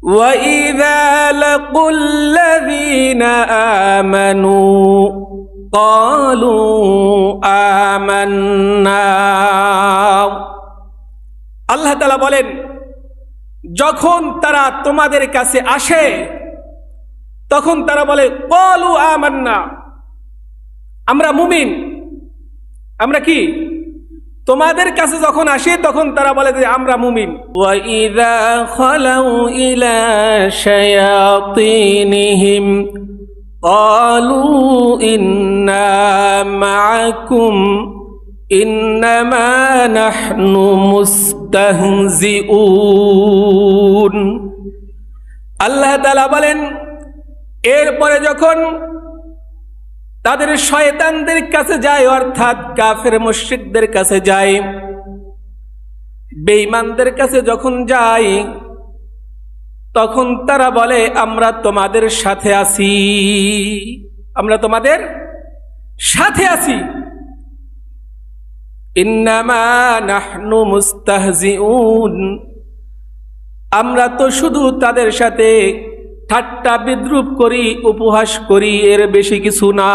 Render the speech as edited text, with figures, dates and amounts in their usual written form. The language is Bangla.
وَإِذَا لَقُوا الَّذِينَ آمَنُوا قَالُوا آمَنَّا। আল্লাহ তাআলা বলেন, যখন তারা তোমাদের কাছে আসে তখন তারা বলে ক্বালু আমান্না, আমরা মুমিন। আমরা কি? তোমাদের কাছে যখন আসে তখন তারা বলে যে আমরা মুমিন। ওয়া ইযা খালাউ ইলা শায়াতিনহিম ক্বালু ইন্না মাআকুম ইন্নামা নাহনু মুস্তাহজিউন। আল্লাহ তাআলা বলেন, এরপরে যখন তাদের শয়তানদের কাছে যায়, অর্থাৎ কাফের মুশরিকদের কাছে যায়, বেঈমানদের কাছে যখন যায় তখন তারা বলে আমরা তোমাদের সাথে আছি, আমরা তোমাদের সাথে আছি। ইন্নামা নাহনু মুস্তাহজিউন, আমরা তো শুধু তাদের সাথে ঠাট্টা বিদ্রূপ করি, উপহাস করি, এর বেশি কিছু না।